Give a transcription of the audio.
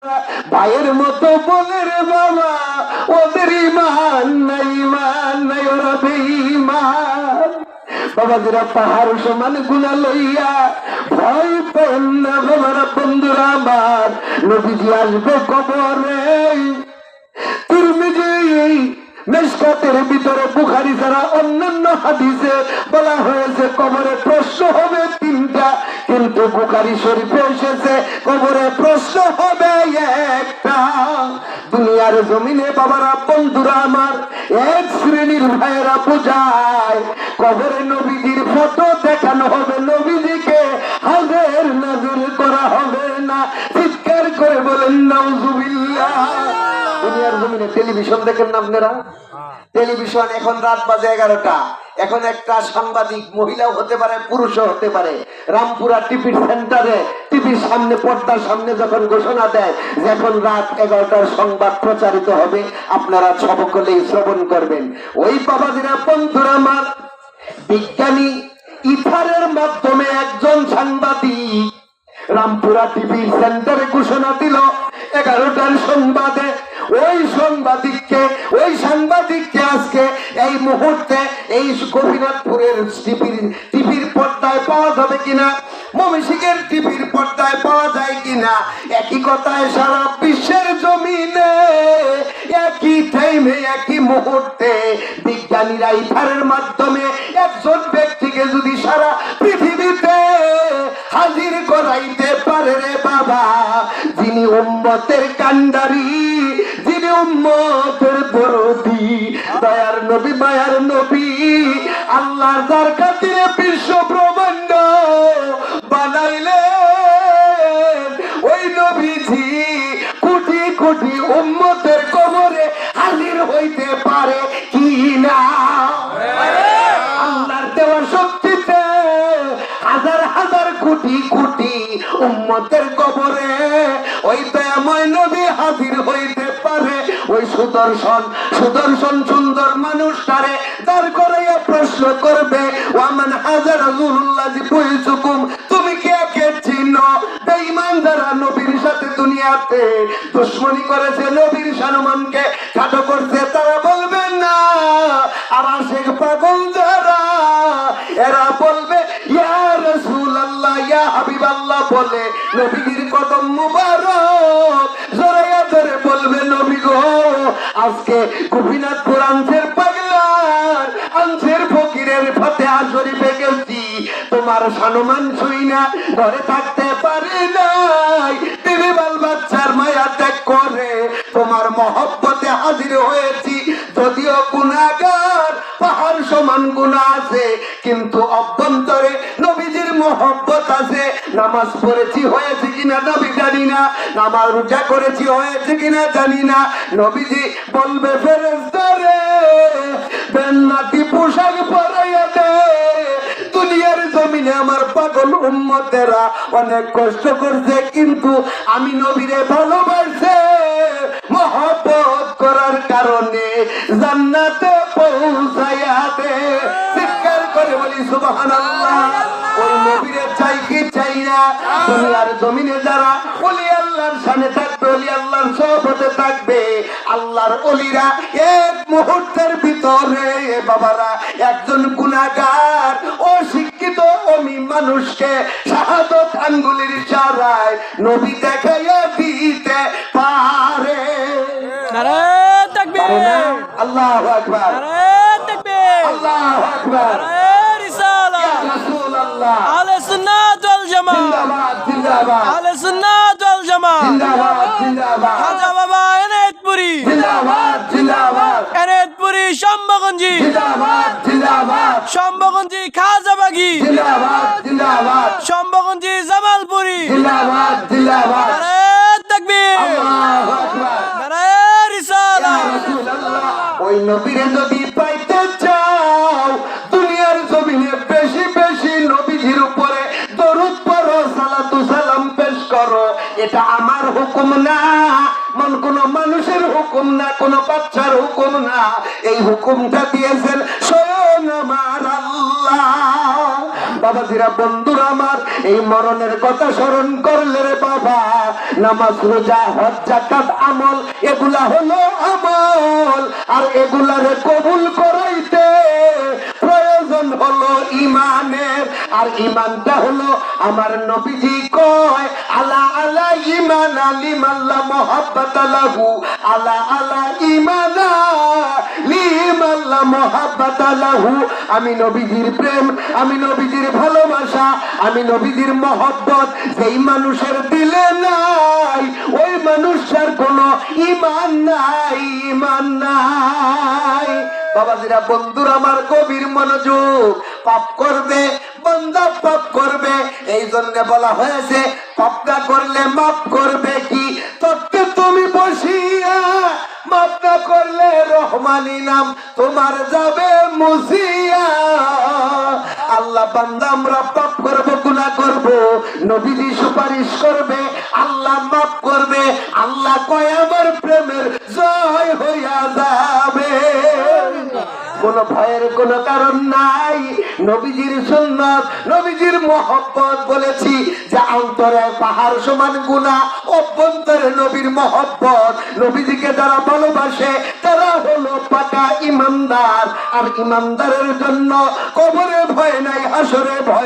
ভাইয়ের মতো বলে রে বাবা, ওদের ইমান নাই, ওরা বেঈমান। বাবাজিরা পাহাড় সমান গুনাহ লইয়া ভয় পেন না বাবারা, বন্ধুরা আমার। নবীজি আসবে কবরে। তিরমিজি মিশকাতের ভিতরে, বুখারী ছাড়া অন্যান্য হাদিসে বলা হয়েছে কবরে প্রশ্ন হবে তিনটা, কিন্তু বুখারী শরীফে এসেছে কবরে প্রশ্ন হবে একটা। দুনিয়ার জমিনে বাবারা, বন্ধুরা আমার, এক শ্রেণীর ভাইয়েরা বোঝায় কবরে নবীজির ফটো দেখানো হবে, নবীজিকে হাজির নাজির করা হবে না। চিৎকার করে বলেন নাউজুবিল্লাহ। দুনিয়ার জমিনে টেলিভিশন দেখেন না আপনারা? টেলিভিশন এখন রাত বাজে 11টা। এখন একটা সাংবাদিক, মহিলাও হতে পারে পুরুষও হতে পারে, রামপুরা টিভির সেন্টারে টিভির সামনে, পর্দার সামনে যখন ঘোষণা দেয় যে এখন রাত 11টার সংবাদ প্রচারিত হবে, আপনারা সকলেই শ্রবণ করবেন। ওই বাবাজিরা, বন্ধুরা আমার, বিজ্ঞানী ইথারের মাধ্যমে একজন সাংবাদিক রামপুরা টিভির সেন্টারে ঘোষণা দিল 11টার সংবাদে। ওই সাংবাদিককে আজকে এই মুহূর্তে এই গোপীনাথপুরের টিভির পর্দায় পাওয়া যাবে কিনা, ময়মনসিংহের টিভির পর্দায় পাওয়া যায় কিনা, একই কথায় সারা বিশ্বের জমিনে একই টাইমে একই মুহূর্তে বিজ্ঞানীরা ইথারের মাধ্যমে একজন ব্যক্তিকে যদি সারা পৃথিবীতে হাজির করাইতে পারে রে বাবা, যিনি উম্মতের কান্ডারি, যিনি উম্মতের দরদি, দয়ার নবী, মায়ার নবী, আল্লাহর যার খাতিরে বিশ্ব ব্রহ্মাণ্ড বানাইলেন, ওই নবীজি কোটি কোটি উম্মতের কবরে হাজির হইতে পারে কি না? আল্লাহর দেওয়া শক্তিতে হাজার হাজার কোটি কোটি উম্মতের কবরে ওই দয়াময় নবী হাজির হইতে পারে। ওই সুদর্শন সুন্দর মানুষটারে দাঁড় করাইয়া প্রশ্ন করবে, ওয়ামান হাজার রাসূলুল্লাহ বুইসুকুম, তুমি কে কে চিনো? বেঈমান যারা নবীর সাথে দুনিয়াতে দুশমনি করেছে, নবীর সম্মানকে খাটো করছে, তারা বলবে না। আর আশিক পাগল যারা, এরা বলবে ইয়া রাসূলুল্লাহ, ইয়া হাবিবাল্লাহ বলে নবীর কদম মুবারক জড়াইয়া ধরে বলবে, নবী গো, আজকে গোপীনাথপুর আনছের পাগলার, আনছের ফকিরের ফাতিহা শরীফে গেছি, তোমার সম্মান ছুঁই না, ঘরে থাকতে পারি নাই, বিবি বাল বাচ্চার মায়া ত্যাগ করে তোমার মহব্বতে হাজির হয়েছি। যদিও গুনাহগার, পাহাড় সমান গুনাহ আছে, কিন্তু অভ্যন্তরে নবীজির মহব্বত আছে। নামাজ পড়েছি হয়েছে কিনা নবী জানি না, নামাজ রোজা করেছি হয়েছে কিনা জানি না। নবীজি বলবে, ফেরেশতারে জান্নাতি পোশাক পরাইয়া দে। দুনিয়ার জমিনে আমার পাগল উম্মতেরা অনেক কষ্ট করছে, কিন্তু আমি নবীরে ভালোবাসে মহব্বত করার কারণে জান্নাতে পৌঁছাইয়া দে। চিৎকার করে বলি সুবহানাল্লাহ। ওই নবীরে চাই কি চাই না? দুনিয়ার জমিনে যারা ওলি আল্লাহর শানে থাকবে, ওলি আল্লাহর সোহবতে থাকবে, আল্লাহর ওলিরা এক মুহূর্তের ভিতরে বাবারা একজন গুনাহগার অশিক্ষিত অমি মানুষকে শাহাদত আঙ্গুলের ইশারায় নবী দেখাইয়া দিতে পারে। নারে তাকবীর, আল্লাহু আকবার, নারে তাকবীর, আল্লাহু আকবার, নারে রিসালাত, ইয়া রাসূলুল্লাহ, আহলে সুন্নাত ওয়াল জামাত, জিন্দাবাদ জিন্দাবাদ, আহলে সুন্নাত ওয়াল জামাত, জিন্দাবাদ জিন্দাবাদ, খাজা বাবা এনায়েতপুরী, জিন্দাবাদ জিন্দাবাদ, এনায়েতপুরী শম্ভগঞ্জি, জিন্দাবাদ জিন্দাবাদ, শম্ভগঞ্জি খাজাবাগি, জিন্দাবাদ জিন্দাবাদ, শম্ভগঞ্জি জামালপুরি, জিন্দাবাদ জিন্দাবাদ, নারে তাকবীর, আল্লাহু আকবার, নারে রিসালাত। ওই নবীরে যদি পাইতে চাও, দুনিয়ার জমিনে বেশি বেশি নবীজির উপরে দরুদ পড়ো, সালাতু সালাম পেশ করো। এটা আমার হুকুম না, কোন মানুষের হুকুম না, কোন বাচ্চার হুকুম না। এই হুকুমটা দিয়েছেন স্বয়ং আমার আল্লাহ। বাবাজিরা বন্ধুরা আমার, এই মরণের কথা স্মরণ করলে রে বাবা, নামাজ রোজা হজ যাকাত আমল এগুলা হলো আমল, আর এগুলারে কবুল করাইতে প্রয়োজন হলো ইমানের। আর ইমানটা হলো আমার নবীজি কয় আলা আলা ইমান লিমাল্লা মুহাব্বাত লাহু, আলা আলা ইমানা লিমাল্লা মুহাব্বাত লাহু। আমি নবীজির প্রেম, আমি নবীজির ভালোবাসা, আমি নবীজির মহব্বত যেই মানুষের দিলে নাই, ওই মানুষটার কোনো ইমান নাই, ইমান নাই। বাবাজিরা বন্ধুরা আমার, গভীর মনোযোগ। পাপ করবে বান্দা, পাপ করবে, এই জন্য বলা হয়েছে পাপ না করলে মাফ করবে কি? তত্ত্বে তুমি বসিয়া মাফ না করলে রহমানি নাম তোমার যাবে মুছিয়া। আল্লাহ বান্দা আমরা পাপ করব, গুনাহ করব, নবীজি সুপারিশ করবে, আল্লাহ মাফ করবে। আল্লাহ কয় আমার প্রেমের জয় হইয়া যাবে। কোন ভয়ের কোন কারণ নাই। নবীজির সুন্নাত, নবীজির মহব্বত বলেছি যে অন্তরে পাহাড় সমান গুনাহ, অভ্যন্তরে নবীর মহব্বত। নবীজিকে যারা ভালোবাসে তারা হলো পাকা ইমানদার। আর ইমানদারের জন্য কবরে ভয় নাই, হাসরে ভয়